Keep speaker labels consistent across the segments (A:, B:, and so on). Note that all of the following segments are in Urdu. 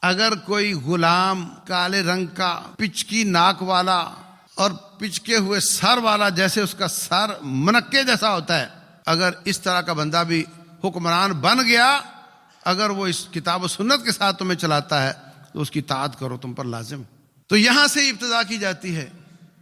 A: اگر کوئی غلام کالے رنگ کا پچکی ناک والا اور پچکے ہوئے سر والا، جیسے اس کا سر منکے جیسا ہوتا ہے، اگر اس طرح کا بندہ بھی حکمران بن گیا، اگر وہ اس کتاب و سنت کے ساتھ تمہیں چلاتا ہے تو اس کی اطاعت کرو، تم پر لازم۔ تو یہاں سے ابتدا کی جاتی ہے،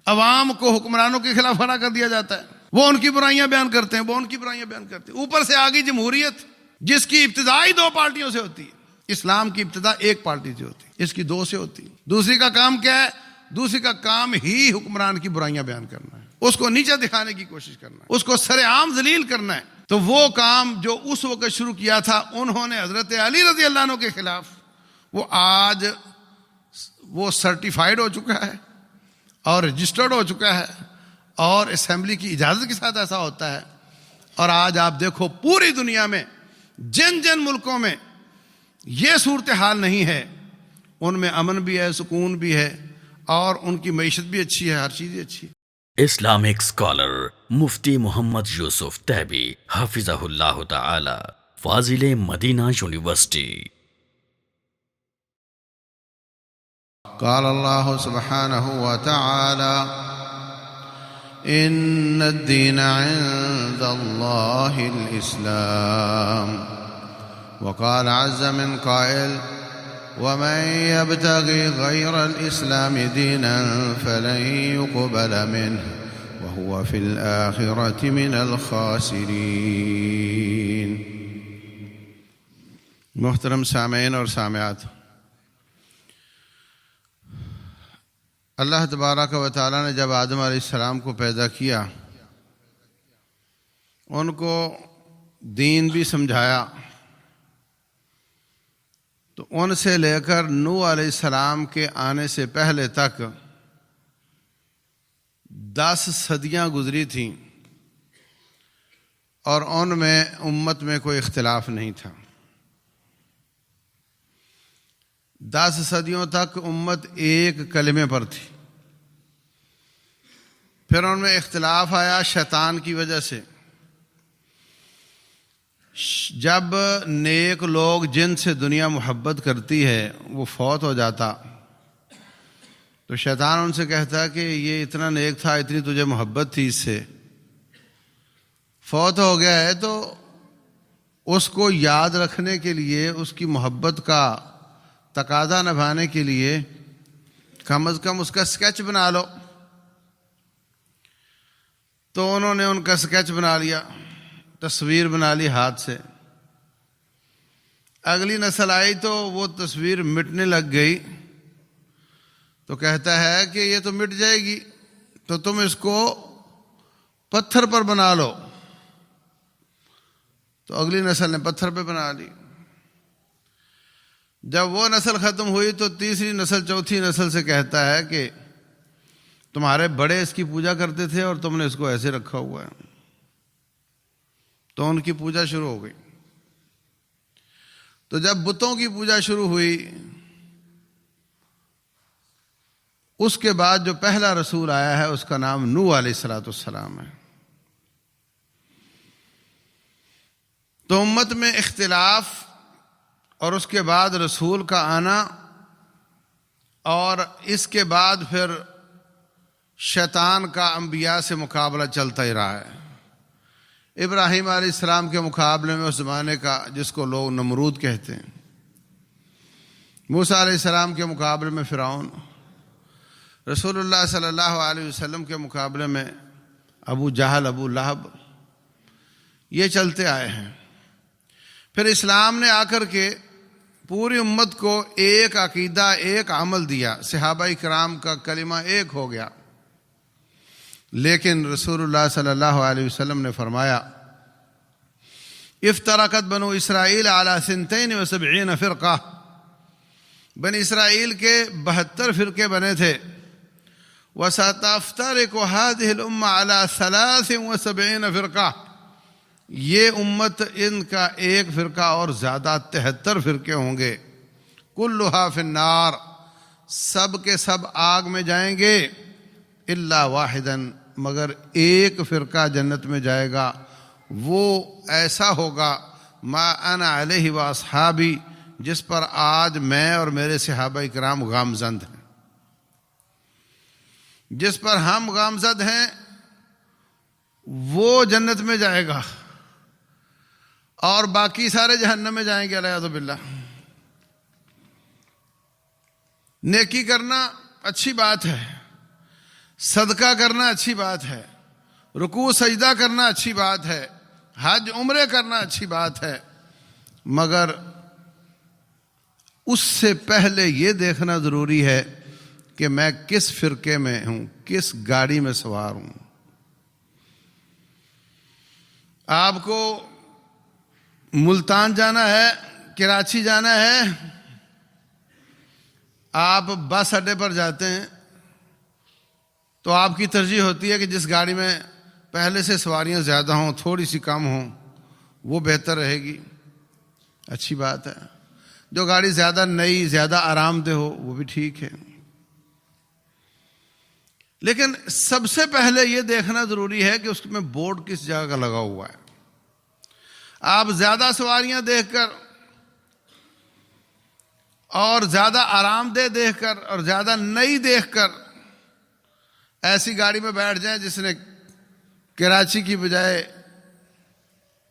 A: عوام کو حکمرانوں کے خلاف کھڑا کر دیا جاتا ہے، وہ ان کی برائیاں بیان کرتے ہیں، وہ ان کی برائیاں بیان کرتے ہیں۔ اوپر سے آگئی جمہوریت، جس کی ابتدائی 2 پارٹیوں سے ہوتی ہے۔ اسلام کی ابتدا 1 پارٹی سے ہوتی ہے، اس کی 2 سے ہوتی ہے۔ دوسری کا کام کیا ہے؟ دوسری کا کام ہی حکمران کی برائیاں بیان کرنا ہے، اس کو نیچا دکھانے کی کوشش کرنا ہے، اس کو سر عام ذلیل کرنا ہے۔ تو وہ کام جو اس وقت شروع کیا تھا انہوں نے حضرت علی رضی اللہ عنہ کے خلاف، وہ آج وہ سرٹیفائیڈ ہو چکا ہے اور رجسٹرڈ ہو چکا ہے، اور اسمبلی کی اجازت کے ساتھ ایسا ہوتا ہے۔ اور آج آپ دیکھو پوری دنیا میں جن ملکوں میں یہ صورتحال نہیں ہے، ان میں امن بھی ہے، سکون بھی ہے، اور ان کی معیشت بھی اچھی ہے، ہر چیز اچھی ہے۔
B: اسلامک اسکالر مفتی محمد یوسف تیبی حفظہ اللہ تعالی، فاضل مدینہ یونیورسٹی۔
A: قال اللہ سبحانہ وتعالی ان الدین عند اللہ الاسلام، وقال عز من قائل ومن يبتغي غير الإسلام دينا فلن يقبل منه وهو في الآخرة من الخاسرين۔ محترم سامعین اور سامعات، اللہ تبارک و تعالیٰ نے جب آدم علیہ السلام کو پیدا کیا، ان کو دین بھی سمجھایا، تو ان سے لے کر نوح علیہ السلام کے آنے سے پہلے تک 10 صدیاں گزری تھیں، اور ان میں امت میں کوئی اختلاف نہیں تھا۔ 10 صدیوں تک امت ایک کلمے پر تھی۔ پھر ان میں اختلاف آیا شیطان کی وجہ سے۔ جب نیک لوگ جن سے دنیا محبت کرتی ہے وہ فوت ہو جاتا، تو شیطان ان سے کہتا ہے کہ یہ اتنا نیک تھا، اتنی تجھے محبت تھی، اس سے فوت ہو گیا ہے، تو اس کو یاد رکھنے کے لیے، اس کی محبت کا تقاضا نبھانے کے لیے کم از کم اس کا اسکیچ بنا لو۔ تو انہوں نے ان کا اسکیچ بنا لیا، تصویر بنا لی ہاتھ سے۔ اگلی نسل آئی تو وہ تصویر مٹنے لگ گئی، تو کہتا ہے کہ یہ تو مٹ جائے گی، تو تم اس کو پتھر پر بنا لو۔ تو اگلی نسل نے پتھر پہ بنا لی۔ جب وہ نسل ختم ہوئی تو تیسری نسل، چوتھی نسل سے کہتا ہے کہ تمہارے بڑے اس کی پوجا کرتے تھے اور تم نے اس کو ایسے رکھا ہوا ہے۔ تو ان کی پوجا شروع ہو گئی۔ تو جب بتوں کی پوجا شروع ہوئی، اس کے بعد جو پہلا رسول آیا ہے اس کا نام نوح علیہ السلام ہے۔ تو امت میں اختلاف، اور اس کے بعد رسول کا آنا، اور اس کے بعد پھر شیطان کا انبیاء سے مقابلہ چلتا ہی رہا ہے۔ ابراہیم علیہ السلام کے مقابلے میں اس زمانے کا، جس کو لوگ نمرود کہتے ہیں، موسیٰ علیہ السلام کے مقابلے میں فرعون، رسول اللہ صلی اللہ علیہ وسلم کے مقابلے میں ابو جہل، ابو لہب، یہ چلتے آئے ہیں۔ پھر اسلام نے آ کر کے پوری امت کو ایک عقیدہ، ایک عمل دیا، صحابہ کرام کا کلمہ ایک ہو گیا۔ لیکن رسول اللہ صلی اللہ علیہ وسلم نے فرمایا افترقت بنو اسرائیل علی 72 فرقہ، بنی اسرائیل کے 72 فرقے بنے تھے، وستفترق هذه الامة على 73 فرقہ، یہ امت ان کا ایک فرقہ اور زیادہ 73 فرقے ہوں گے، کلھا فی النار، سب کے سب آگ میں جائیں گے، الا واحدا، مگر ایک فرقہ جنت میں جائے گا، وہ ایسا ہوگا ما انا علیہ واصحابی، جس پر آج میں اور میرے صحابہ کرام گامزد ہیں، جس پر ہم گامزد ہیں وہ جنت میں جائے گا اور باقی سارے جہنم میں جائیں گے، والعیاذ باللہ۔ نیکی کرنا اچھی بات ہے، صدقہ کرنا اچھی بات ہے، رکوع سجدہ کرنا اچھی بات ہے، حج عمرے کرنا اچھی بات ہے، مگر اس سے پہلے یہ دیکھنا ضروری ہے کہ میں کس فرقے میں ہوں، کس گاڑی میں سوار ہوں۔ آپ کو ملتان جانا ہے، کراچی جانا ہے، آپ بس اڈے پر جاتے ہیں تو آپ کی ترجیح ہوتی ہے کہ جس گاڑی میں پہلے سے سواریاں زیادہ ہوں، تھوڑی سی کم ہوں، وہ بہتر رہے گی، اچھی بات ہے۔ جو گاڑی زیادہ نئی، زیادہ آرام دہ ہو، وہ بھی ٹھیک ہے، لیکن سب سے پہلے یہ دیکھنا ضروری ہے کہ اس میں بورڈ کس جگہ کا لگا ہوا ہے۔ آپ زیادہ سواریاں دیکھ کر اور زیادہ آرام دہ دیکھ کر اور زیادہ نئی دیکھ کر ایسی گاڑی میں بیٹھ جائیں جس نے کراچی کی بجائے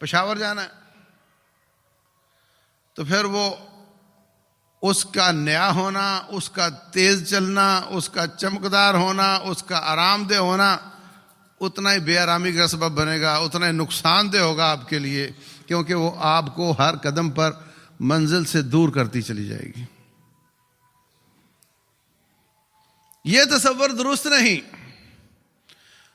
A: پشاور جانا ہے، تو پھر وہ اس کا نیا ہونا، اس کا تیز چلنا، اس کا چمکدار ہونا، اس کا آرام دہ ہونا اتنا ہی بے آرامی کا سبب بنے گا، اتنا ہی نقصان دہ ہوگا آپ کے لیے، کیونکہ وہ آپ کو ہر قدم پر منزل سے دور کرتی چلی جائے گی۔ یہ تصور درست نہیں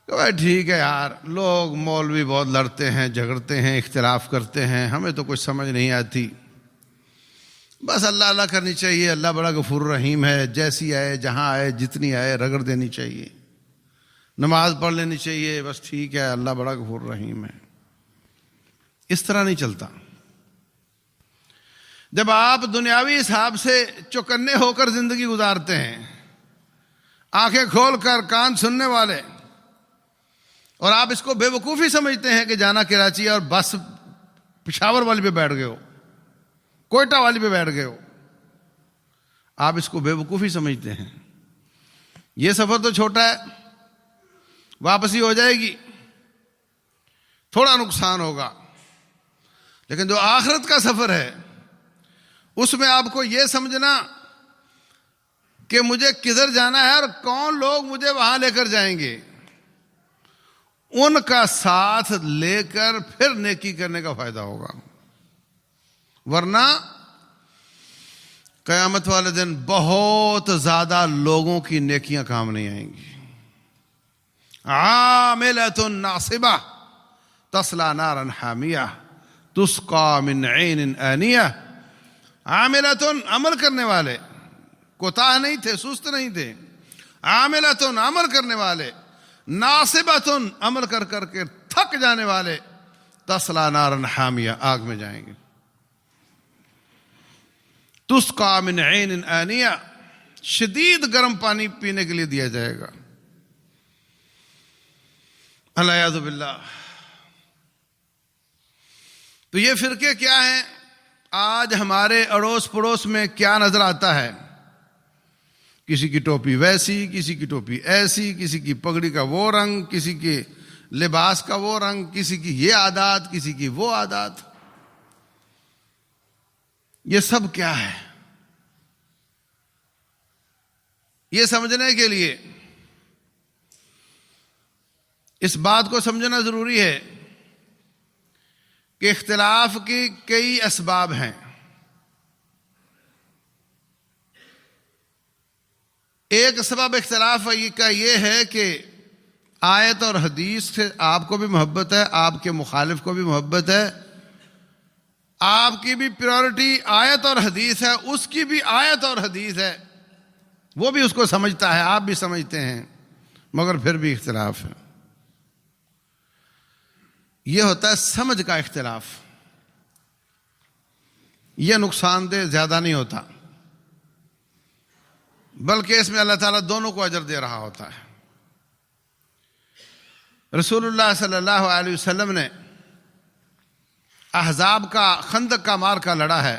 A: کہ بھائی ٹھیک ہے یار، لوگ مولوی بہت لڑتے ہیں، جھگڑتے ہیں، اختلاف کرتے ہیں، ہمیں تو کچھ سمجھ نہیں آتی، بس اللہ اللہ کرنی چاہیے، اللہ بڑا غفور رحیم ہے، جیسی آئے، جہاں آئے، جتنی آئے رگڑ دینی چاہیے، نماز پڑھ لینی چاہیے، بس ٹھیک ہے، اللہ بڑا غفور رحیم ہے۔ اس طرح نہیں چلتا۔ جب آپ دنیاوی حساب سے چوکنے ہو کر زندگی گزارتے ہیں، آنکھیں کھول کر، کان سننے والے، اور آپ اس کو بے وقوفی سمجھتے ہیں کہ جانا کراچی اور بس پشاور والی پہ بیٹھ گئے ہو، کوئٹہ والی پہ بیٹھ گئے ہو، آپ اس کو بے وقوفی سمجھتے ہیں۔ یہ سفر تو چھوٹا ہے، واپسی ہو جائے گی، تھوڑا نقصان ہوگا، لیکن جو آخرت کا سفر ہے اس میں آپ کو یہ سمجھنا کہ مجھے کدھر جانا ہے اور کون لوگ مجھے وہاں لے کر جائیں گے، ان کا ساتھ لے کر پھر نیکی کرنے کا فائدہ ہوگا، ورنہ قیامت والے دن بہت زیادہ لوگوں کی نیکیاں کام نہیں آئیں گی۔ عاملۃ ناصبہ تصلی نارا حامیہ تسقی من عین آنیہ۔ عاملۃ، عمل کرنے والے، کوتاہ نہیں تھے، سست نہیں تھے، عاملۃ، عمل کرنے والے، ناصبۃ، عمل کر کر کے تھک جانے والے، تصلی نارا حامیہ، آگ میں جائیں گے، تسقی من عین آنیہ، شدید گرم پانی پینے کے لیے دیا جائے گا، والعیاذ باللہ۔ تو یہ فرقے کیا ہیں؟ آج ہمارے اڑوس پڑوس میں کیا نظر آتا ہے؟ کسی کی ٹوپی ویسی، کسی کی ٹوپی ایسی، کسی کی پگڑی کا وہ رنگ، کسی کے لباس کا وہ رنگ، کسی کی یہ عادات، کسی کی وہ عادات۔ یہ سب کیا ہے؟ یہ سمجھنے کے لیے اس بات کو سمجھنا ضروری ہے کہ اختلاف کی کئی اسباب ہیں۔ ایک سبب اختلاف کا یہ ہے کہ آیت اور حدیث سے آپ کو بھی محبت ہے، آپ کے مخالف کو بھی محبت ہے، آپ کی بھی پریورٹی آیت اور حدیث ہے، اس کی بھی آیت اور حدیث ہے، وہ بھی اس کو سمجھتا ہے، آپ بھی سمجھتے ہیں، مگر پھر بھی اختلاف ہے۔ یہ ہوتا ہے سمجھ کا اختلاف، یہ نقصان دہ زیادہ نہیں ہوتا، بلکہ اس میں اللہ تعالیٰ دونوں کو اجر دے رہا ہوتا ہے۔ رسول اللہ صلی اللہ علیہ وسلم نے احزاب کا، خندق کا معرکہ لڑا ہے،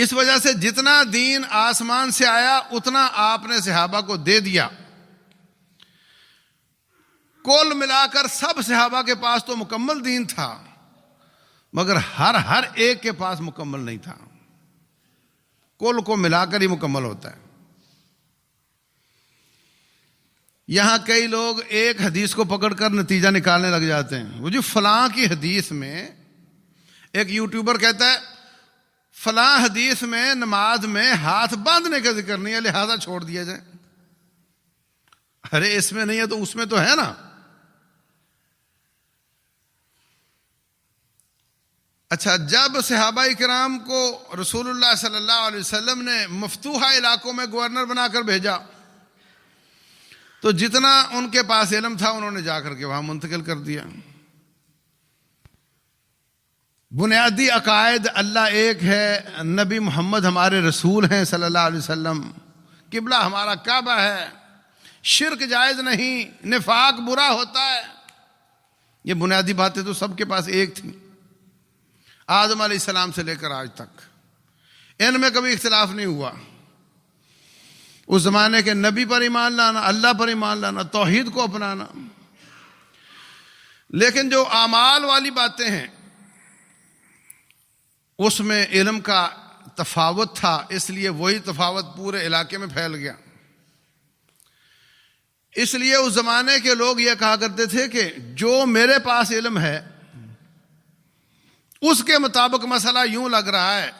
A: اس وجہ سے جتنا دین آسمان سے آیا اتنا آپ نے صحابہ کو دے دیا. کل ملا کر سب صحابہ کے پاس تو مکمل دین تھا، مگر ہر ایک کے پاس مکمل نہیں تھا. کل کو ملا کر ہی مکمل ہوتا ہے. یہاں کئی لوگ ایک حدیث کو پکڑ کر نتیجہ نکالنے لگ جاتے ہیں. وہ جو فلاں کی حدیث میں، ایک یوٹیوبر کہتا ہے فلاں حدیث میں نماز میں ہاتھ باندھنے کا ذکر نہیں ہے لہذا چھوڑ دیا جائے. ارے اس میں نہیں ہے تو اس میں تو ہے نا. اچھا، جب صحابہ کرام کو رسول اللہ صلی اللہ علیہ وسلم نے مفتوحہ علاقوں میں گورنر بنا کر بھیجا تو جتنا ان کے پاس علم تھا انہوں نے جا کر کے وہاں منتقل کر دیا. بنیادی عقائد اللہ ایک ہے، نبی محمد ہمارے رسول ہیں صلی اللہ علیہ وسلم، قبلہ ہمارا کعبہ ہے، شرک جائز نہیں، نفاق برا ہوتا ہے. یہ بنیادی باتیں تو سب کے پاس ایک تھیں، آدم علیہ السلام سے لے کر آج تک. ان میں کبھی اختلاف نہیں ہوا. اس زمانے کے نبی پر ایمان لانا، اللہ پر ایمان لانا، توحید کو اپنانا. لیکن جو اعمال والی باتیں ہیں اس میں علم کا تفاوت تھا، اس لیے وہی تفاوت پورے علاقے میں پھیل گیا. اس لیے اس زمانے کے لوگ یہ کہا کرتے تھے کہ جو میرے پاس علم ہے اس کے مطابق مسئلہ یوں لگ رہا ہے،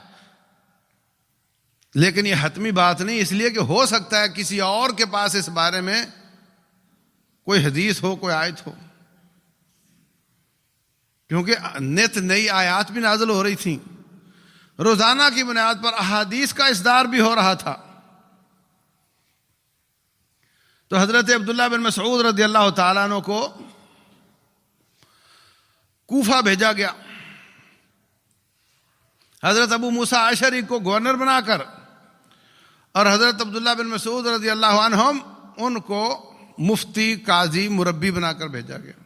A: لیکن یہ حتمی بات نہیں، اس لیے کہ ہو سکتا ہے کسی اور کے پاس اس بارے میں کوئی حدیث ہو، کوئی آیت ہو، کیونکہ نت نئی آیات بھی نازل ہو رہی تھیں. روزانہ کی بنیاد پر احادیث کا اصدار بھی ہو رہا تھا. تو حضرت عبداللہ بن مسعود رضی اللہ تعالیٰ عنہ کو کوفہ بھیجا گیا. حضرت ابو موسیٰ اشعری کو گورنر بنا کر اور حضرت عبداللہ بن مسعود رضی اللہ عنہم ان کو مفتی، قاضی، مربی بنا کر بھیجا گیا.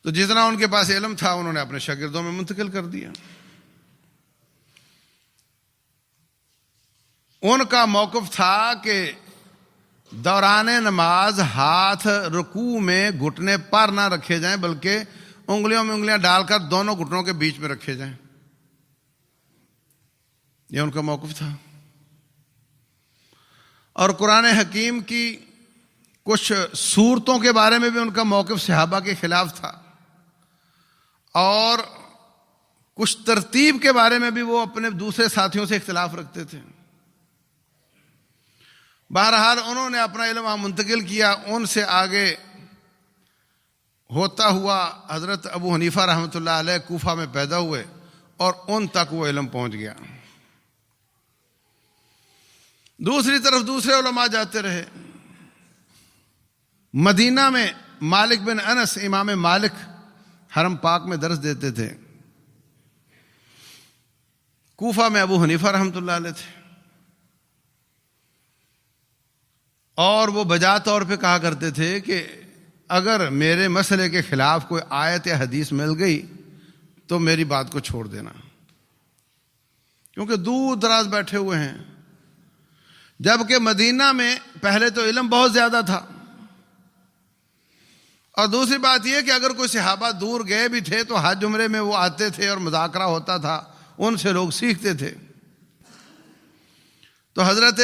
A: تو جتنا ان کے پاس علم تھا انہوں نے اپنے شاگردوں میں منتقل کر دیا. ان کا موقف تھا کہ دوران نماز ہاتھ رکوع میں گھٹنے پر نہ رکھے جائیں بلکہ انگلیوں میں انگلیاں ڈال کر دونوں گھٹنوں کے بیچ میں رکھے جائیں. یہ ان کا موقف تھا. اور قرآن حکیم کی کچھ صورتوں کے بارے میں بھی ان کا موقف صحابہ کے خلاف تھا، اور کچھ ترتیب کے بارے میں بھی وہ اپنے دوسرے ساتھیوں سے اختلاف رکھتے تھے. بہرحال انہوں نے اپنا علم وہاں منتقل کیا. ان سے آگے ہوتا ہوا حضرت ابو حنیفہ رحمۃ اللہ علیہ کوفہ میں پیدا ہوئے اور ان تک وہ علم پہنچ گیا. دوسری طرف دوسرے علماء جاتے رہے. مدینہ میں مالک بن انس، امام مالک حرم پاک میں درس دیتے تھے. کوفہ میں ابو حنیفہ رحمۃ اللہ علیہ تھے، اور وہ بجا طور پہ کہا کرتے تھے کہ اگر میرے مسئلے کے خلاف کوئی آیت یا حدیث مل گئی تو میری بات کو چھوڑ دینا، کیونکہ دور دراز بیٹھے ہوئے ہیں. جبکہ مدینہ میں پہلے تو علم بہت زیادہ تھا، اور دوسری بات یہ کہ اگر کوئی صحابہ دور گئے بھی تھے تو حج عمرے میں وہ آتے تھے اور مذاکرہ ہوتا تھا، ان سے لوگ سیکھتے تھے. تو حضرت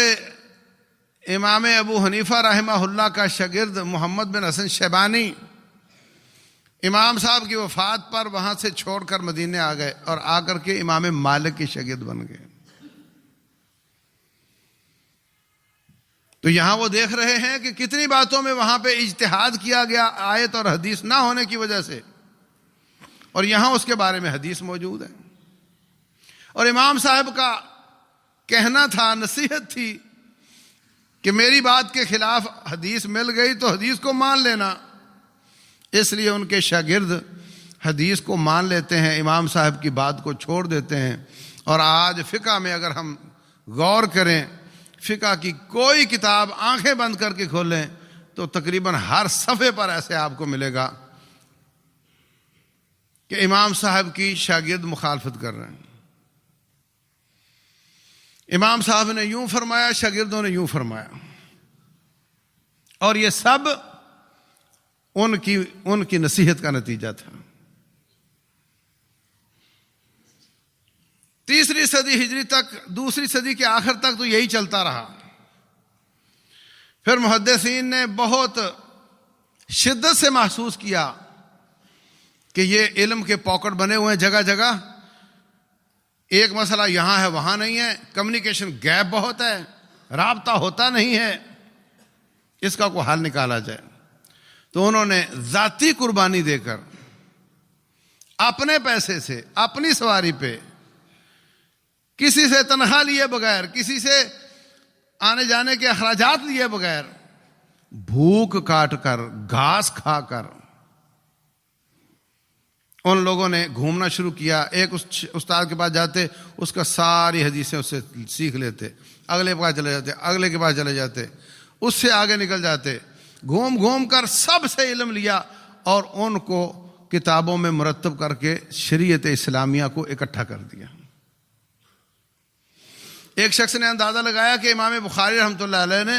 A: امام ابو حنیفہ رحمہ اللہ کا شاگرد محمد بن حسن شیبانی امام صاحب کی وفات پر وہاں سے چھوڑ کر مدینے آ گئے اور آ کر کے امام مالک کے شاگرد بن گئے. تو یہاں وہ دیکھ رہے ہیں کہ کتنی باتوں میں وہاں پہ اجتہاد کیا گیا آیت اور حدیث نہ ہونے کی وجہ سے، اور یہاں اس کے بارے میں حدیث موجود ہے. اور امام صاحب کا کہنا تھا، نصیحت تھی کہ میری بات کے خلاف حدیث مل گئی تو حدیث کو مان لینا. اس لیے ان کے شاگرد حدیث کو مان لیتے ہیں، امام صاحب کی بات کو چھوڑ دیتے ہیں. اور آج فقہ میں اگر ہم غور کریں، فقہ کی کوئی کتاب آنکھیں بند کر کے کھولیں تو تقریباً ہر صفحے پر ایسے آپ کو ملے گا کہ امام صاحب کی شاگرد مخالفت کر رہے ہیں. امام صاحب نے یوں فرمایا، شاگردوں نے یوں فرمایا، اور یہ سب ان کی نصیحت کا نتیجہ تھا۔ 3 صدی ہجری تک، 2 صدی کے آخر تک تو یہی چلتا رہا۔ پھر محدثین نے بہت شدت سے محسوس کیا کہ یہ علم کے پاکٹ بنے ہوئے ہیں جگہ جگہ، ایک مسئلہ یہاں ہے وہاں نہیں ہے، کمیونیکیشن گیپ بہت ہے، رابطہ ہوتا نہیں ہے، اس کا کوئی حل نکالا جائے۔ تو انہوں نے ذاتی قربانی دے کر، اپنے پیسے سے، اپنی سواری پہ، کسی سے تنخواہ لیے بغیر، کسی سے آنے جانے کے اخراجات لیے بغیر، بھوک کاٹ کر، گھاس کھا کر ان لوگوں نے گھومنا شروع کیا۔ ایک استاد کے پاس جاتے، اس کا ساری حدیثیں اس سے سیکھ لیتے، اگلے کے پاس چلے جاتے، اگلے کے پاس چلے جاتے، اس سے آگے نکل جاتے، گھوم گھوم کر سب سے علم لیا اور ان کو کتابوں میں مرتب کر کے شریعت اسلامیہ کو اکٹھا کر دیا۔ ایک شخص نے اندازہ لگایا کہ امام بخاری رحمۃ اللہ علیہ نے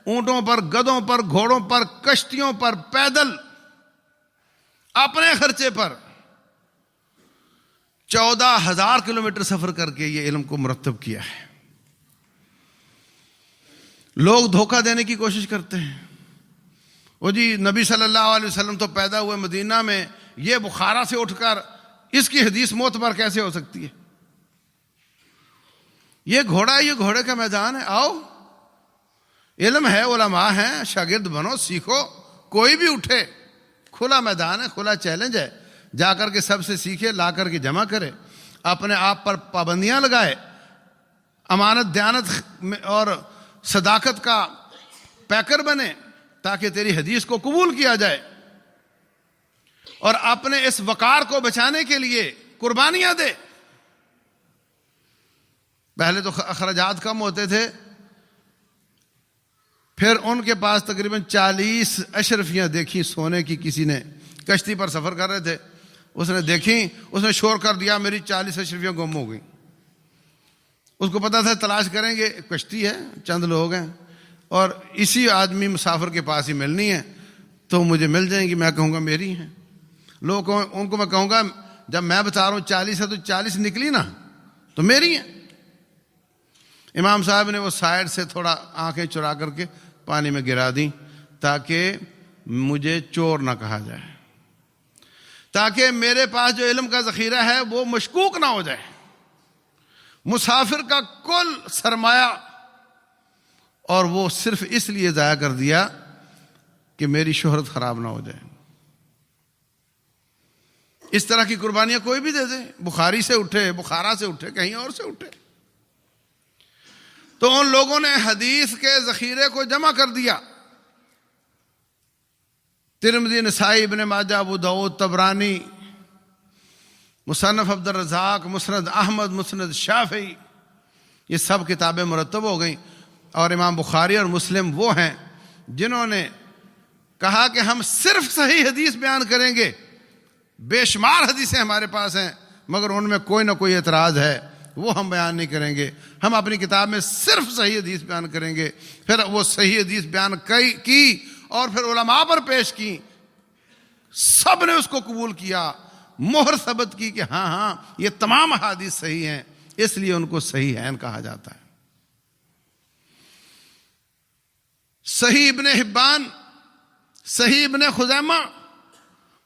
A: اونٹوں پر، گدھوں پر، گھوڑوں پر، کشتیوں پر، پیدل، اپنے خرچے پر 14,000 کلومیٹر سفر کر کے یہ علم کو مرتب کیا ہے۔ لوگ دھوکہ دینے کی کوشش کرتے ہیں، وہ جی نبی صلی اللہ علیہ وسلم تو پیدا ہوئے مدینہ میں، یہ بخارا سے اٹھ کر اس کی حدیث معتبر کیسے ہو سکتی ہے؟ یہ گھوڑا، یہ گھوڑے کا میدان ہے، آؤ، علم ہے، علماء ہیں، شاگرد بنو، سیکھو، کوئی بھی اٹھے، کھلا میدان ہے، کھلا چیلنج ہے، جا کر کے سب سے سیکھے، لا کر کے جمع کرے، اپنے آپ پر پابندیاں لگائے، امانت دیانت اور صداقت کا پیکر بنے تاکہ تیری حدیث کو قبول کیا جائے، اور اپنے اس وقار کو بچانے کے لیے قربانیاں دے۔ پہلے تو اخراجات کم ہوتے تھے، پھر ان کے پاس تقریباً 40 اشرفیاں دیکھی سونے کی، کسی نے کشتی پر سفر کر رہے تھے، اس نے دیکھی، اس نے شور کر دیا میری 40 اشرفیاں گم ہو گئی۔ اس کو پتا تھا تلاش کریں گے، کشتی ہے، چند لوگ ہیں، اور اسی آدمی مسافر کے پاس ہی ملنی ہے، تو مجھے مل جائیں گی، میں کہوں گا میری ہیں۔ لوگ ان کو میں کہوں گا جب میں بتا رہا ہوں 40 ہے تو 40 نکلی نا، تو میری ہیں۔ امام صاحب نے وہ سائڈ سے تھوڑا آنکھیں چرا کر کے پانی میں گرا دیں تاکہ مجھے چور نہ کہا جائے، تاکہ میرے پاس جو علم کا ذخیرہ ہے وہ مشکوک نہ ہو جائے۔ مسافر کا کل سرمایہ، اور وہ صرف اس لیے ضائع کر دیا کہ میری شہرت خراب نہ ہو جائے۔ اس طرح کی قربانیاں کوئی بھی دے دے، بخاری سے اٹھے، بخارا سے اٹھے، کہیں اور سے اٹھے۔ تو ان لوگوں نے حدیث کے ذخیرے کو جمع کر دیا۔ ترمذی، نسائی، ابن ماجہ، ابو داؤد، طبرانی، مصنف عبد الرزاق، مسند احمد، مسند شافعی، یہ سب کتابیں مرتب ہو گئیں۔ اور امام بخاری اور مسلم وہ ہیں جنہوں نے کہا کہ ہم صرف صحیح حدیث بیان کریں گے، بے شمار حدیثیں ہمارے پاس ہیں مگر ان میں کوئی نہ کوئی اعتراض ہے، وہ ہم بیان نہیں کریں گے، ہم اپنی کتاب میں صرف صحیح حدیث بیان کریں گے۔ پھر وہ صحیح حدیث بیان کی اور پھر علماء پر پیش کی، سب نے اس کو قبول کیا، مہر ثبت کی کہ ہاں ہاں یہ تمام احادیث صحیح ہیں، اس لیے ان کو صحیح ہیں کہا جاتا ہے۔ صحیح ابن حبان، صحیح ابن خزیمہ،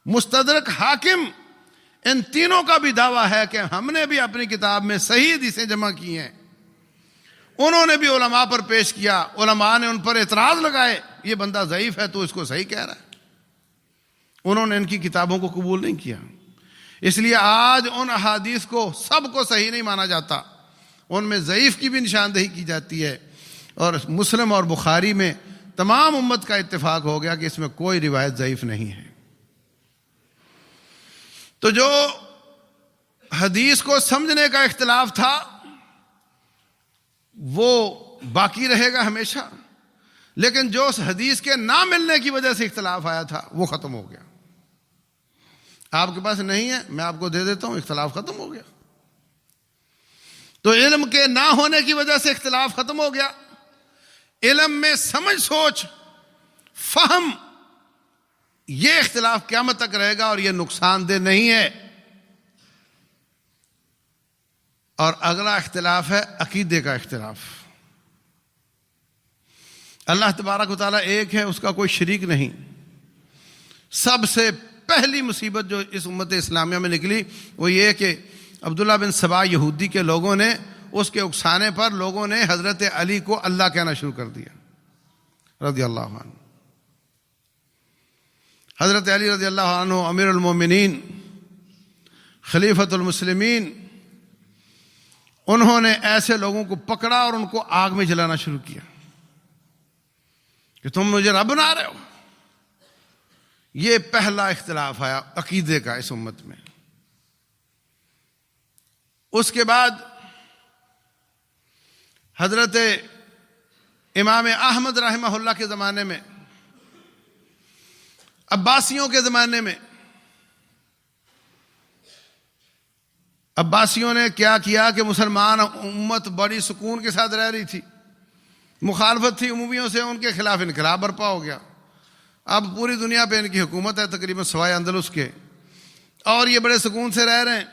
A: مستدرک حاکم، ان تینوں کا بھی دعویٰ ہے کہ ہم نے بھی اپنی کتاب میں صحیح حدیثیں جمع کی ہیں۔ انہوں نے بھی علماء پر پیش کیا، علماء نے ان پر اعتراض لگائے، یہ بندہ ضعیف ہے تو اس کو صحیح کہہ رہا ہے۔ انہوں نے ان کی کتابوں کو قبول نہیں کیا، اس لیے آج ان احادیث کو سب کو صحیح نہیں مانا جاتا، ان میں ضعیف کی بھی نشاندہی کی جاتی ہے۔ اور مسلم اور بخاری میں تمام امت کا اتفاق ہو گیا کہ اس میں کوئی روایت ضعیف نہیں ہے۔ تو جو حدیث کو سمجھنے کا اختلاف تھا وہ باقی رہے گا ہمیشہ، لیکن جو اس حدیث کے نہ ملنے کی وجہ سے اختلاف آیا تھا وہ ختم ہو گیا۔ آپ کے پاس نہیں ہے، میں آپ کو دے دیتا ہوں، اختلاف ختم ہو گیا۔ تو علم کے نہ ہونے کی وجہ سے اختلاف ختم ہو گیا. علم میں سمجھ سوچ فہم یہ اختلاف قیامت تک رہے گا اور یہ نقصان دہ نہیں ہے. اور اگلا اختلاف ہے عقیدے کا اختلاف. اللہ تبارک و تعالیٰ ایک ہے, اس کا کوئی شریک نہیں. سب سے پہلی مصیبت جو اس امت اسلامیہ میں نکلی وہ یہ کہ عبداللہ بن سبا یہودی کے لوگوں نے اس کے اکسانے پر لوگوں نے حضرت علی کو اللہ کہنا شروع کر دیا رضی اللہ عنہ. حضرت علی رضی اللہ عنہ امیر المومنین خلیفۃ المسلمین, انہوں نے ایسے لوگوں کو پکڑا اور ان کو آگ میں جلانا شروع کیا کہ تم مجھے رب بنا رہے ہو. یہ پہلا اختلاف آیا عقیدے کا اس امت میں. اس کے بعد حضرت امام احمد رحمہ اللہ کے زمانے میں, عباسیوں کے زمانے میں, عباسیوں نے کیا کیا کہ مسلمان امت بڑی سکون کے ساتھ رہ رہی تھی, مخالفت تھی امویوں سے, ان کے خلاف انقلاب برپا ہو گیا. اب پوری دنیا پہ ان کی حکومت ہے تقریباً سوائے اندلس کے, اور یہ بڑے سکون سے رہ رہے ہیں.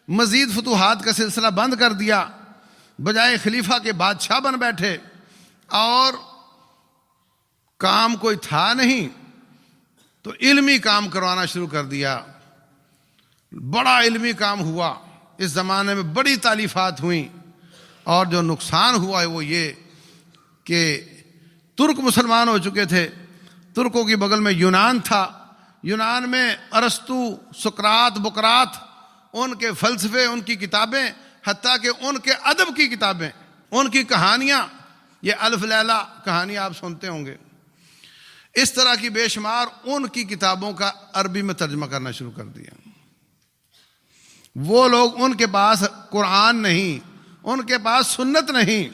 A: مزید فتوحات کا سلسلہ بند کر دیا, بجائے خلیفہ کے بادشاہ بن بیٹھے, اور کام کوئی تھا نہیں تو علمی کام کروانا شروع کر دیا. بڑا علمی کام ہوا اس زمانے میں, بڑی تالیفات ہوئیں, اور جو نقصان ہوا ہے وہ یہ کہ ترک مسلمان ہو چکے تھے. ترکوں کی بغل میں یونان تھا, یونان میں ارسطو, سقراط, بقراط, ان کے فلسفے, ان کی کتابیں, حتیٰ کہ ان کے ادب کی کتابیں, ان کی کہانیاں, یہ الف لیلا کہانی آپ سنتے ہوں گے, اس طرح کی بے شمار ان کی کتابوں کا عربی میں ترجمہ کرنا شروع کر دیا. وہ لوگ, ان کے پاس قرآن نہیں, ان کے پاس سنت نہیں,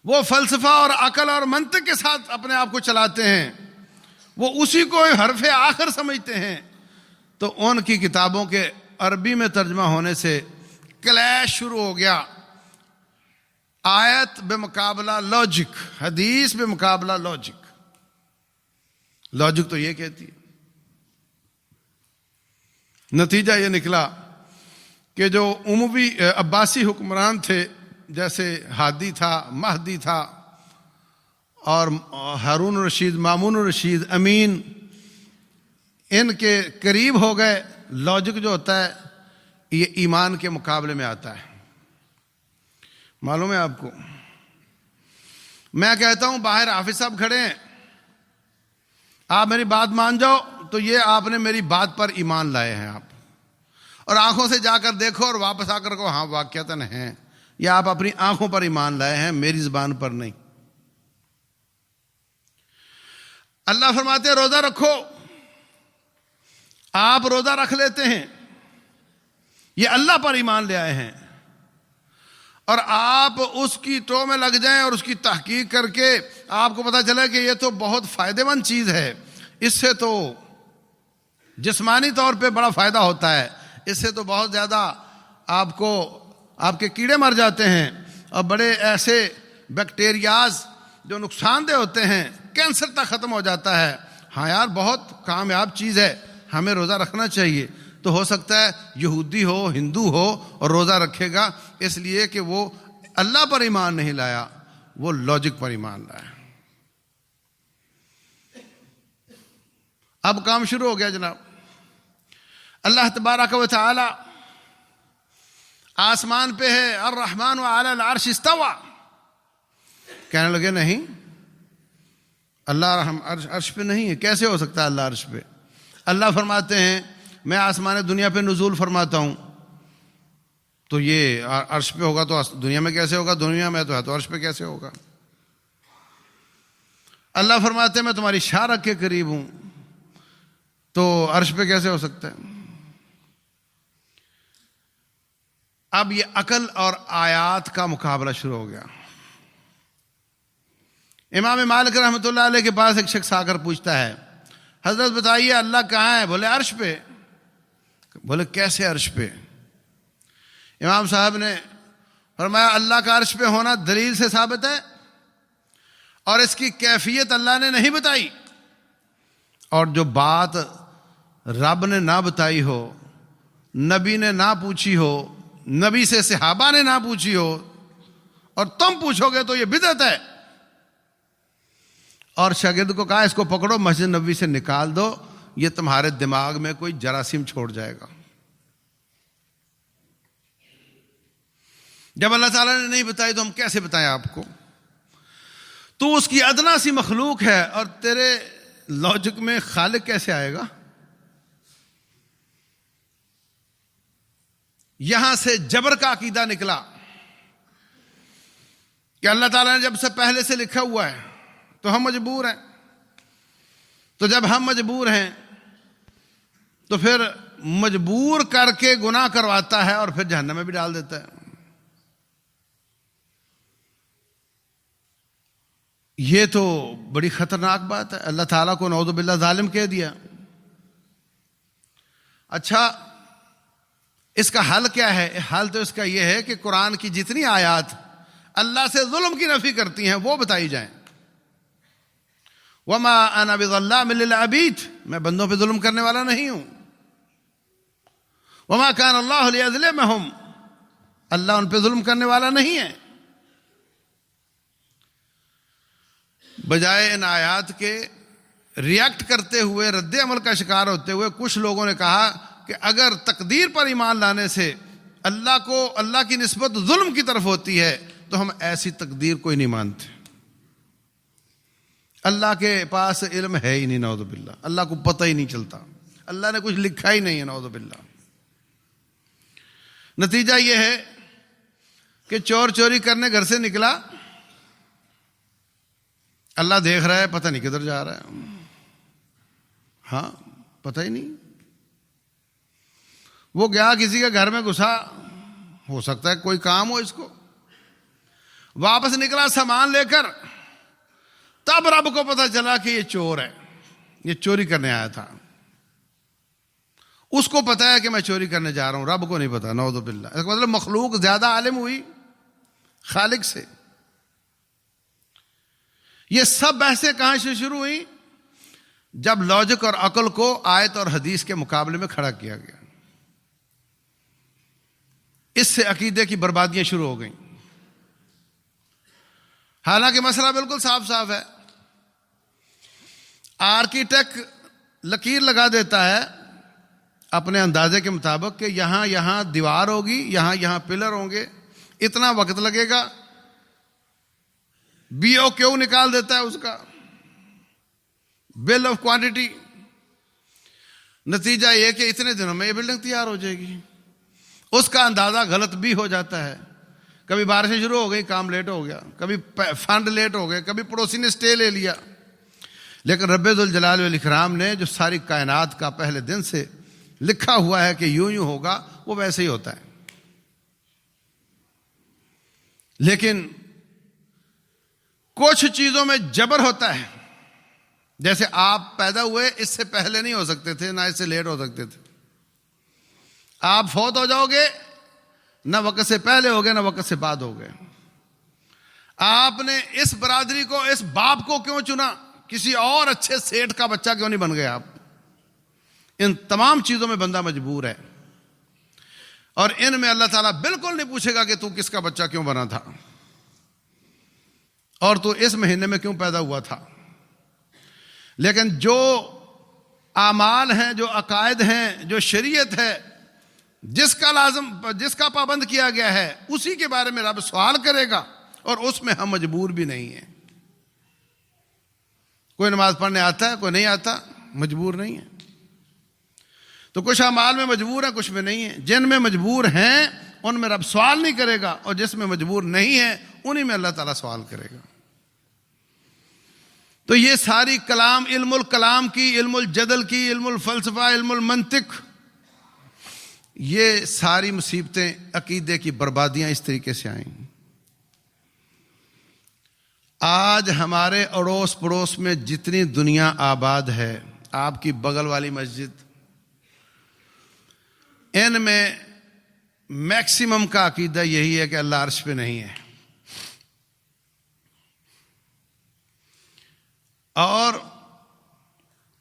A: وہ فلسفہ اور عقل اور منطق کے ساتھ اپنے آپ کو چلاتے ہیں, وہ اسی کو حرف آخر سمجھتے ہیں. تو ان کی کتابوں کے عربی میں ترجمہ ہونے سے کلیش شروع ہو گیا. آیت بے مقابلہ لاجک, حدیث بے مقابلہ لاجک. لاجک تو یہ کہتی ہے. نتیجہ یہ نکلا کہ جو عموی عباسی حکمران تھے, جیسے ہادی تھا, مہدی تھا, اور ہارون الرشید, مامون الرشید, امین, ان کے قریب ہو گئے. لاجک جو ہوتا ہے یہ ایمان کے مقابلے میں آتا ہے. معلوم ہے آپ کو, میں کہتا ہوں باہر حافظ صاحب کھڑے ہیں, آپ میری بات مان جاؤ تو یہ آپ نے میری بات پر ایمان لائے ہیں آپ, اور آنکھوں سے جا کر دیکھو اور واپس آ کر کہو ہاں واقعتاً ہیں. یہ آپ اپنی آنکھوں پر ایمان لائے ہیں, میری زبان پر نہیں. اللہ فرماتے ہیں روزہ رکھو, آپ روزہ رکھ لیتے ہیں, یہ اللہ پر ایمان لے آئے ہیں, اور آپ اس کی ٹو میں لگ جائیں اور اس کی تحقیق کر کے آپ کو پتہ چلے کہ یہ تو بہت فائدہ مند چیز ہے, اس سے تو جسمانی طور پہ بڑا فائدہ ہوتا ہے, اس سے تو بہت زیادہ آپ کے کیڑے مر جاتے ہیں, اور بڑے ایسے بیکٹیریاز جو نقصان دہ ہوتے ہیں, کینسر تک ختم ہو جاتا ہے. ہاں یار بہت کامیاب چیز ہے, ہمیں روزہ رکھنا چاہیے. تو ہو سکتا ہے یہودی ہو, ہندو ہو, اور روزہ رکھے گا اس لیے کہ وہ اللہ پر ایمان نہیں لایا, وہ لاجک پر ایمان لایا. اب کام شروع ہو گیا جناب. اللہ تبارک و تعالی آسمان پہ ہے, الرحمن علی العرش استوى. کہنے لگے نہیں, اللہ عرش پہ نہیں ہے, کیسے ہو سکتا ہے اللہ عرش پہ؟ اللہ فرماتے ہیں میں آسمان دنیا پہ نزول فرماتا ہوں, تو یہ عرش پہ ہوگا تو دنیا میں کیسے ہوگا؟ دنیا میں تو ہے تو عرش پہ کیسے ہوگا؟ اللہ فرماتے ہیں میں تمہاری شارک کے قریب ہوں, تو عرش پہ کیسے ہو سکتا ہے؟ اب یہ عقل اور آیات کا مقابلہ شروع ہو گیا. امام مالک رحمۃ اللہ علیہ کے پاس ایک شخص آ کر پوچھتا ہے حضرت بتائیے اللہ کہاں ہے؟ بولے عرش پہ. بولے کیسے عرش پہ؟ امام صاحب نے فرمایا اللہ کا عرش پہ ہونا دلیل سے ثابت ہے، اور اس کی کیفیت اللہ نے نہیں بتائی، اور جو بات رب نے نہ بتائی ہو، نبی نے نہ پوچھی ہو، نبی سے صحابہ نے نہ پوچھی ہو، اور تم پوچھو گے تو یہ بدعت ہے۔ اور شاگرد کو کہا اس کو پکڑو، مسجد نبوی سے نکال دو، یہ تمہارے دماغ میں کوئی جراثیم چھوڑ جائے گا۔ جب اللہ تعالیٰ نے نہیں بتائی تو ہم کیسے بتائیں آپ کو؟ تو اس کی ادنا سی مخلوق ہے، اور تیرے لاجک میں خالق کیسے آئے گا؟ یہاں سے جبر کا عقیدہ نکلا کہ اللہ تعالیٰ نے جب سے پہلے سے لکھا ہوا ہے تو ہم مجبور ہیں، تو جب ہم مجبور ہیں تو پھر مجبور کر کے گناہ کرواتا ہے اور پھر جہنم میں بھی ڈال دیتا ہے۔ یہ تو بڑی خطرناک بات ہے، اللہ تعالیٰ کو نعوذ باللہ ظالم کہہ دیا۔ اچھا، اس کا حل کیا ہے؟ حل تو اس کا یہ ہے کہ قرآن کی جتنی آیات اللہ سے ظلم کی نفی کرتی ہیں وہ بتائی جائیں۔ وما انا بظلام للعبید، میں بندوں پہ ظلم کرنے والا نہیں ہوں۔ وما کان اللہ لیظلمہم، اللہ ان پہ ظلم کرنے والا نہیں ہے۔ بجائے ان آیات کے ریئیکٹ کرتے ہوئے، رد عمل کا شکار ہوتے ہوئے، کچھ لوگوں نے کہا کہ اگر تقدیر پر ایمان لانے سے اللہ کی نسبت ظلم کی طرف ہوتی ہے تو ہم ایسی تقدیر کوئی نہیں مانتے۔ اللہ کے پاس علم ہے ہی نہیں، نعوذ باللہ، اللہ کو پتہ ہی نہیں چلتا، اللہ نے کچھ لکھا ہی نہیں ہے، نعوذ باللہ۔ نتیجہ یہ ہے کہ چور چوری کرنے گھر سے نکلا، اللہ دیکھ رہا ہے، پتہ نہیں کدھر جا رہا ہے، ہاں پتہ ہی نہیں۔ وہ گیا کسی کے گھر میں گھسا، ہو سکتا ہے کوئی کام ہو اس کو، واپس نکلا سامان لے کر، تب رب کو پتہ چلا کہ یہ چور ہے، یہ چوری کرنے آیا تھا۔ اس کو پتا ہے کہ میں چوری کرنے جا رہا ہوں، رب کو نہیں پتا، نعوذ باللہ۔ اس کا مطلب مخلوق زیادہ عالم ہوئی خالق سے۔ یہ سب بحثیں کہاں سے شروع ہوئی؟ جب لاجک اور عقل کو آیت اور حدیث کے مقابلے میں کھڑا کیا گیا۔ اس سے عقیدے کی بربادیاں شروع ہو گئیں۔ حالانکہ مسئلہ بالکل صاف صاف ہے۔ آرکیٹیکٹ لکیر لگا دیتا ہے اپنے اندازے کے مطابق کہ یہاں دیوار ہوگی، یہاں پلر ہوں گے، اتنا وقت لگے گا، بی او کیو نکال دیتا ہے اس کا، بل آف کوانٹٹی۔ نتیجہ یہ کہ اتنے دنوں میں یہ بلڈنگ تیار ہو جائے گی۔ اس کا اندازہ غلط بھی ہو جاتا ہے، کبھی بارشیں شروع ہو گئی، کام لیٹ ہو گیا، کبھی فنڈ لیٹ ہو گئے، کبھی پڑوسی نے سٹے لے لیا۔ لیکن رب ذوالجلال والاکرام نے جو ساری کائنات کا پہلے دن سے لکھا ہوا ہے کہ یوں ہوگا، وہ ویسے ہی ہوتا ہے۔ لیکن کچھ چیزوں میں جبر ہوتا ہے، جیسے آپ پیدا ہوئے اس سے پہلے نہیں ہو سکتے تھے، نہ اس سے لیٹ ہو سکتے تھے۔ آپ فوت ہو جاؤ گے، نہ وقت سے پہلے ہو گئے نہ وقت سے بعد ہو گئے۔ آپ نے اس برادری کو، اس باپ کو کیوں چنا؟ کسی اور اچھے سیٹ کا بچہ کیوں نہیں بن گئے آپ؟ ان تمام چیزوں میں بندہ مجبور ہے، اور ان میں اللہ تعالیٰ بالکل نہیں پوچھے گا کہ تو کس کا بچہ کیوں بنا تھا، اور تو اس مہینے میں کیوں پیدا ہوا تھا۔ لیکن جو اعمال ہیں، جو عقائد ہیں، جو شریعت ہے، جس کا پابند کیا گیا ہے، اسی کے بارے میں رب سوال کرے گا، اور اس میں ہم مجبور بھی نہیں ہیں۔ کوئی نماز پڑھنے آتا ہے، کوئی نہیں آتا، مجبور نہیں ہے۔ تو کچھ اعمال میں مجبور ہیں، کچھ میں نہیں ہیں۔ جن میں مجبور ہیں ان میں رب سوال نہیں کرے گا، اور جس میں مجبور نہیں ہے انہی میں اللہ تعالیٰ سوال کرے گا۔ تو یہ ساری کلام، علم الکلام کی، علم الجدل کی، علم الفلسفہ، علم المنطق، یہ ساری مصیبتیں، عقیدے کی بربادیاں اس طریقے سے آئیں۔ آج ہمارے اڑوس پڑوس میں جتنی دنیا آباد ہے، آپ کی بغل والی مسجد، ان میں میکسیمم کا عقیدہ یہی ہے کہ اللہ عرش پہ نہیں ہے، اور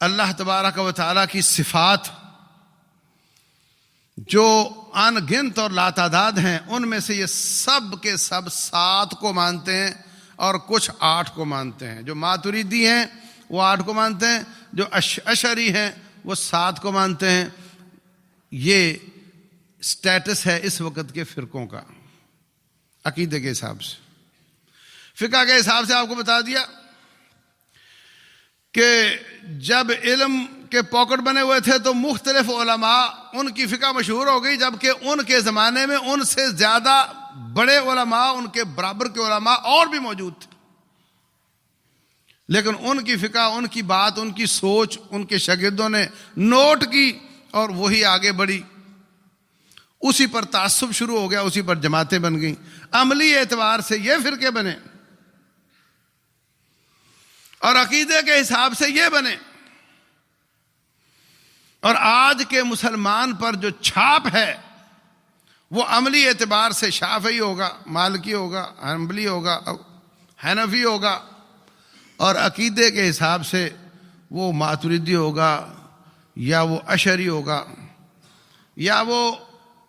A: اللہ تبارک و تعالیٰ کی صفات جو ان گنت اور لاتعداد ہیں، ان میں سے یہ سب کے سب 7 کو مانتے ہیں اور کچھ 8 کو مانتے ہیں۔ جو ماتریدی ہیں وہ 8 کو مانتے ہیں، جو اشعری ہیں وہ 7 کو مانتے ہیں۔ یہ سٹیٹس ہے اس وقت کے فرقوں کا عقیدے کے حساب سے۔ فقہ کے حساب سے آپ کو بتا دیا کہ جب علم کے پاکٹ بنے ہوئے تھے تو مختلف علماء، ان کی فقہ مشہور ہو گئی، جبکہ ان کے زمانے میں ان سے زیادہ بڑے علماء، ان کے برابر کے علماء اور بھی موجود تھے، لیکن ان کی فقہ، ان کی بات، ان کی سوچ ان کے شاگردوں نے نوٹ کی اور وہی آگے بڑھی، اسی پر تعصب شروع ہو گیا، اسی پر جماعتیں بن گئیں، عملی اعتبار سے یہ فرقے بنے اور عقیدے کے حساب سے یہ بنے۔ اور آج کے مسلمان پر جو چھاپ ہے وہ عملی اعتبار سے شافعی ہوگا، مالکی ہوگا، حنبلی ہوگا، حنفی ہوگا، اور عقیدے کے حساب سے وہ ماتریدی ہوگا، یا وہ اشعری ہوگا، یا وہ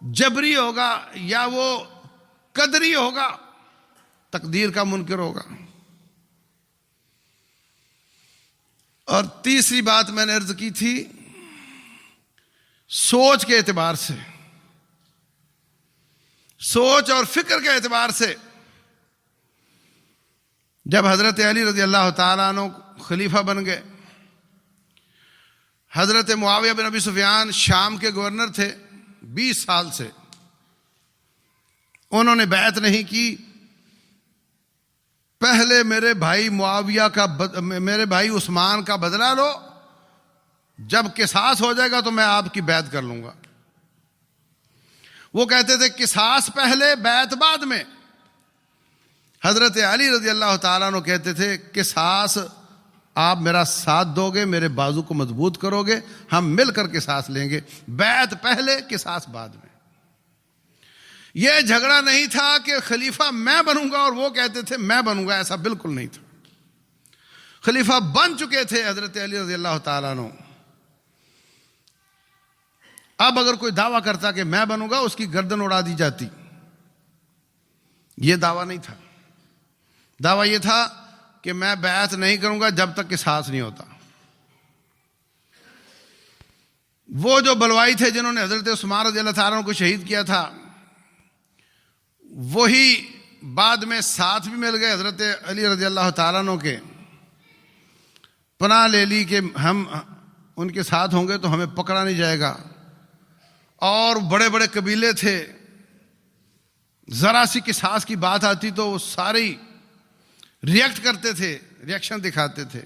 A: جبری ہوگا، یا وہ قدری ہوگا، تقدیر کا منکر ہوگا۔ اور تیسری بات میں نے عرض کی تھی، سوچ کے اعتبار سے، سوچ اور فکر کے اعتبار سے، جب حضرت علی رضی اللہ تعالیٰ عنہ خلیفہ بن گئے، حضرت معاویہ بن ابی سفیان شام کے گورنر تھے 20 سال سے، انہوں نے بیعت نہیں کی۔ پہلے میرے بھائی معاویہ کا میرے بھائی عثمان کا بدلہ لو، جب قصاص ہو جائے گا تو میں آپ کی بیعت کر لوں گا۔ وہ کہتے تھے قصاص پہلے بیعت بعد میں۔ حضرت علی رضی اللہ تعالیٰ عنہ کہتے تھے قصاص آپ میرا ساتھ دو گے، میرے بازو کو مضبوط کرو گے، ہم مل کر قصاص لیں گے، بیعت پہلے قصاص بعد میں۔ یہ جھگڑا نہیں تھا کہ خلیفہ میں بنوں گا اور وہ کہتے تھے میں بنوں گا، ایسا بالکل نہیں تھا۔ خلیفہ بن چکے تھے حضرت علی رضی اللہ تعالیٰ عنہ۔ اب اگر کوئی دعویٰ کرتا کہ میں بنوں گا، اس کی گردن اڑا دی جاتی۔ یہ دعویٰ نہیں تھا، دعویٰ یہ تھا کہ میں بیعت نہیں کروں گا جب تک قصاص نہیں ہوتا۔ وہ جو بلوائی تھے جنہوں نے حضرت عثمان رضی اللہ تعالیٰ عنہ کو شہید کیا تھا، وہی بعد میں ساتھ بھی مل گئے حضرت علی رضی اللہ تعالیٰ عنہ کے، پناہ لے لی کہ ہم ان کے ساتھ ہوں گے تو ہمیں پکڑا نہیں جائے گا۔ اور بڑے بڑے قبیلے تھے، ذرا سی قصاص کی بات آتی تو وہ سارے ریئیکٹ کرتے تھے، ریئیکشن دکھاتے تھے۔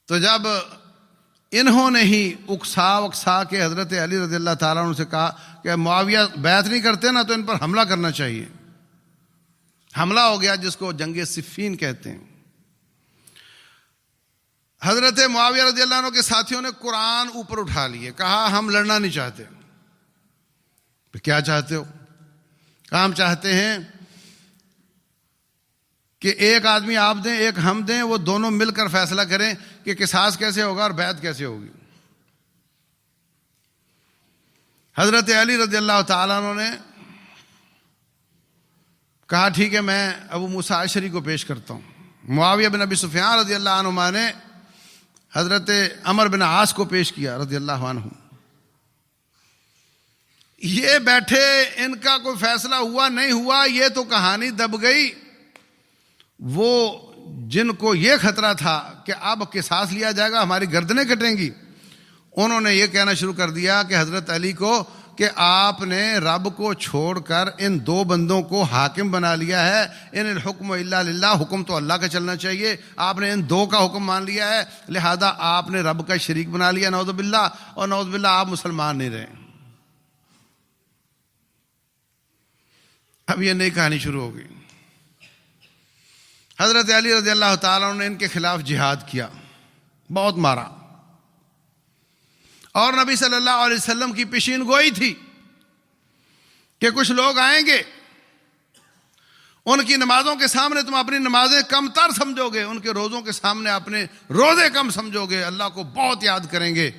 A: تو جب انہوں نے ہی اکسا کے حضرت علی رضی اللہ تعالیٰ عنہ سے کہا کہ معاویہ بیعت نہیں کرتے نا تو ان پر حملہ کرنا چاہیے، حملہ ہو گیا جس کو جنگ صفین کہتے ہیں۔ حضرت معاویہ رضی اللہ عنہ کے ساتھیوں نے قرآن اوپر اٹھا لیے، کہا ہم لڑنا نہیں چاہتے۔ کیا چاہتے ہو؟ کہا ہم چاہتے ہیں کہ ایک آدمی آپ دیں، ایک ہم دیں، وہ دونوں مل کر فیصلہ کریں کہ قصاص کیسے ہوگا اور بیعت کیسے ہوگی۔ حضرت علی رضی اللہ تعالیٰ عنہ نے کہا ٹھیک ہے، میں ابو موسیٰ اشعری کو پیش کرتا ہوں۔ معاویہ بن ابی سفیان رضی اللہ عنہ نے حضرت عمر بن عاص کو پیش کیا رضی اللہ عنہ۔ یہ بیٹھے، ان کا کوئی فیصلہ ہوا نہیں ہوا، یہ تو کہانی دب گئی۔ وہ جن کو یہ خطرہ تھا کہ اب قصاص لیا جائے گا، ہماری گردنیں کٹیں گی، انہوں نے یہ کہنا شروع کر دیا کہ حضرت علی کو کہ آپ نے رب کو چھوڑ کر ان 2 بندوں کو حاکم بنا لیا ہے، ان الحکم الا للہ، حکم تو اللہ کا چلنا چاہیے، آپ نے ان 2 کا حکم مان لیا ہے، لہذا آپ نے رب کا شریک بنا لیا، نعوذ باللہ، اور نعوذ باللہ آپ مسلمان نہیں رہے۔ اب یہ نئی کہانی شروع ہو گئی۔ حضرت علی رضی اللہ تعالیٰ عنہ نے ان کے خلاف جہاد کیا، بہت مارا، اور نبی صلی اللہ علیہ وسلم کی پیشین گوئی تھی کہ کچھ لوگ آئیں گے، ان کی نمازوں کے سامنے تم اپنی نمازیں کم تر سمجھو گے، ان کے روزوں کے سامنے اپنے روزے کم سمجھو گے، اللہ کو بہت یاد کریں گے،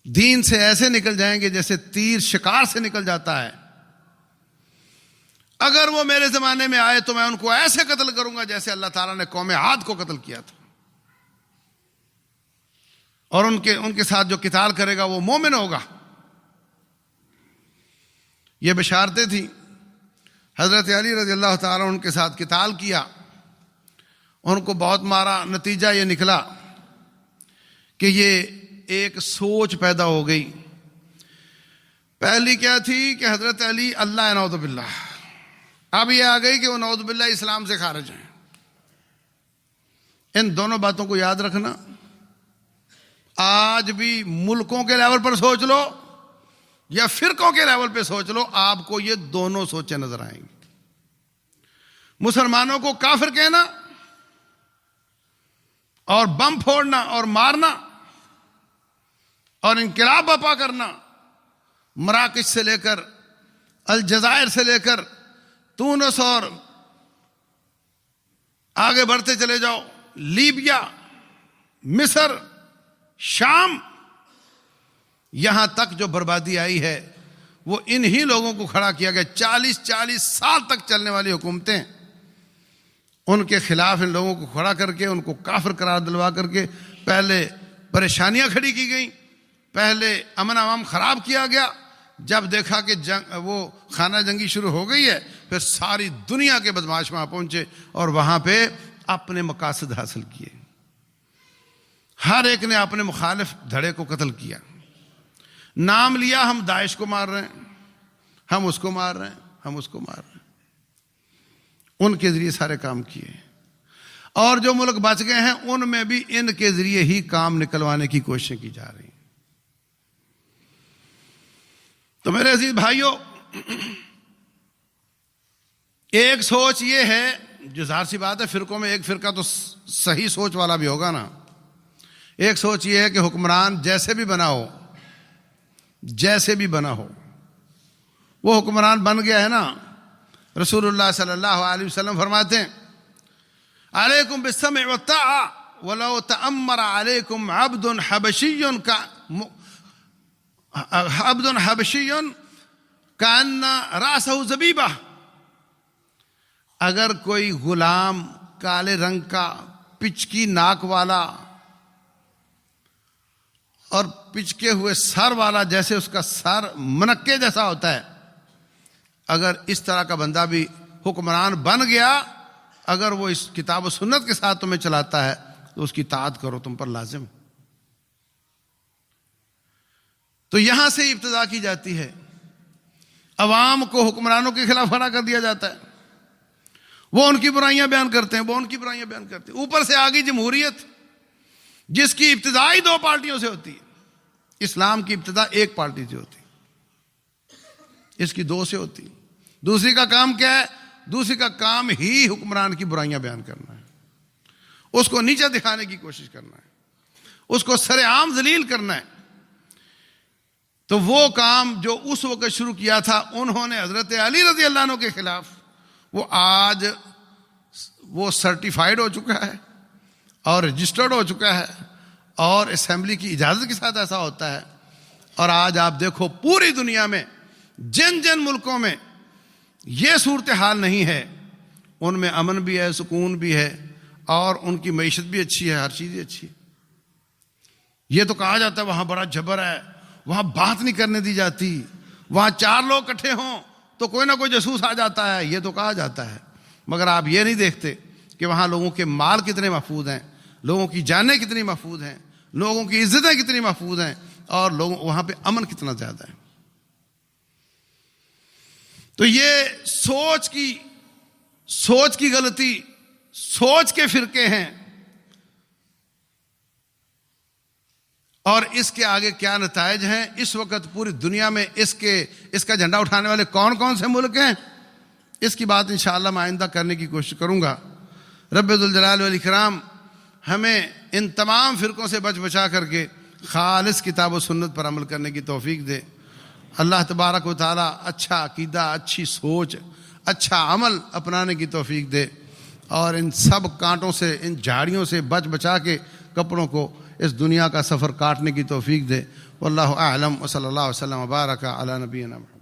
A: دین سے ایسے نکل جائیں گے جیسے تیر شکار سے نکل جاتا ہے۔ اگر وہ میرے زمانے میں آئے تو میں ان کو ایسے قتل کروں گا جیسے اللہ تعالیٰ نے قوم عاد کو قتل کیا تھا، اور ان کے ساتھ جو قتال کرے گا وہ مومن ہوگا۔ یہ بشارتیں تھیں۔ حضرت علی رضی اللہ تعالیٰ ان کے ساتھ قتال کیا، ان کو بہت مارا، نتیجہ یہ نکلا کہ یہ ایک سوچ پیدا ہو گئی۔ پہلی کیا تھی کہ حضرت علی اللہ نعوذ باللہ، اب یہ آ گئی کہ وہ نعوذ باللہ اسلام سے خارج ہیں۔ ان دونوں باتوں کو یاد رکھنا، آج بھی ملکوں کے لیول پر سوچ لو یا فرقوں کے لیول پہ سوچ لو، آپ کو یہ دونوں سوچیں نظر آئیں گی۔ مسلمانوں کو کافر کہنا اور بم پھوڑنا اور مارنا اور انقلاب برپا کرنا، مراکش سے لے کر الجزائر سے لے کر تونس اور آگے بڑھتے چلے جاؤ، لیبیا، مصر، شام، یہاں تک جو بربادی آئی ہے وہ انہی لوگوں کو کھڑا کیا گیا۔ 40 سال تک چلنے والی حکومتیں، ان کے خلاف ان لوگوں کو کھڑا کر کے ان کو کافر قرار دلوا کر کے پہلے پریشانیاں کھڑی کی گئیں، پہلے امن عوام خراب کیا گیا، جب دیکھا کہ وہ خانہ جنگی شروع ہو گئی ہے پھر ساری دنیا کے بدمعاش وہاں پہنچے اور وہاں پہ اپنے مقاصد حاصل کیے۔ ہر ایک نے اپنے مخالف دھڑے کو قتل کیا، نام لیا ہم داعش کو مار رہے ہیں، ہم اس کو مار رہے ہیں، ہم اس کو مار رہے ہیں، ان کے ذریعے سارے کام کیے۔ اور جو ملک بچ گئے ہیں ان میں بھی ان کے ذریعے ہی کام نکلوانے کی کوششیں کی جا رہی ہیں۔ تو میرے عزیز بھائیوں، ایک سوچ یہ ہے، جو ظاہر سی بات ہے فرقوں میں ایک فرقہ تو صحیح سوچ والا بھی ہوگا نا، ایک سوچ یہ ہے کہ حکمران جیسے بھی بنا ہو، جیسے بھی بنا ہو، وہ حکمران بن گیا ہے نا۔ رسول اللہ صلی اللہ علیہ وسلم فرماتے ہیں علیکم بالسمع والطاعہ ولو تأمر علیکم عبد حبشی کأن رأسہ زبیبہ، اگر کوئی غلام کالے رنگ کا پچکی ناک والا اور پچکے ہوئے سر والا، جیسے اس کا سر منکے جیسا ہوتا ہے، اگر اس طرح کا بندہ بھی حکمران بن گیا، اگر وہ اس کتاب و سنت کے ساتھ تمہیں چلاتا ہے تو اس کی اطاعت کرو، تم پر لازم۔ تو یہاں سے ابتدا کی جاتی ہے، عوام کو حکمرانوں کے خلاف کھڑا کر دیا جاتا ہے، وہ ان کی برائیاں بیان کرتے ہیں، وہ ان کی برائیاں بیان کرتے ہیں۔ اوپر سے آگئی جمہوریت، جس کی ابتدائی 2 پارٹیوں سے ہوتی ہے۔ اسلام کی ابتدا ایک پارٹی سے ہوتی ہے، اس کی 2 سے ہوتی ہے۔ دوسری کا کام کیا ہے؟ دوسری کا کام ہی حکمران کی برائیاں بیان کرنا ہے، اس کو نیچے دکھانے کی کوشش کرنا ہے، اس کو سر عام ذلیل کرنا ہے۔ تو وہ کام جو اس وقت شروع کیا تھا انہوں نے حضرت علی رضی اللہ عنہ کے خلاف، وہ آج وہ سرٹیفائیڈ ہو چکا ہے اور رجسٹرڈ ہو چکا ہے، اور اسمبلی کی اجازت کے ساتھ ایسا ہوتا ہے۔ اور آج آپ دیکھو پوری دنیا میں جن جن ملکوں میں یہ صورتحال نہیں ہے، ان میں امن بھی ہے، سکون بھی ہے، اور ان کی معیشت بھی اچھی ہے، ہر چیز ہی اچھی ہے۔ یہ تو کہا جاتا ہے وہاں بڑا جبر ہے، وہاں بات نہیں کرنے دی جاتی، وہاں 4 لوگ اکٹھے ہوں تو کوئی نہ کوئی جاسوس آ جاتا ہے، یہ تو کہا جاتا ہے، مگر آپ یہ نہیں دیکھتے کہ وہاں لوگوں کے مال کتنے محفوظ ہیں، لوگوں کی جانیں کتنی محفوظ ہیں، لوگوں کی عزتیں کتنی محفوظ ہیں، اور لوگوں وہاں پہ امن کتنا زیادہ ہے۔ تو یہ سوچ کی غلطی، سوچ کے فرقے ہیں، اور اس کے آگے کیا نتائج ہیں۔ اس وقت پوری دنیا میں اس کا جھنڈا اٹھانے والے کون کون سے ملک ہیں، اس کی بات انشاءاللہ میں آئندہ کرنے کی کوشش کروں گا۔ رب ذوالجلال والاکرام ہمیں ان تمام فرقوں سے بچا کر کے خالص کتاب و سنت پر عمل کرنے کی توفیق دے۔ اللہ تبارک و تعالیٰ اچھا عقیدہ، اچھی سوچ، اچھا عمل اپنانے کی توفیق دے، اور ان سب کانٹوں سے، ان جھاڑیوں سے بچ بچا کے کپڑوں کو اس دنیا کا سفر کاٹنے کی توفیق دے۔ واللہ اعلم، وصلی اللہ وسلم وبارک علی نبینا محمد۔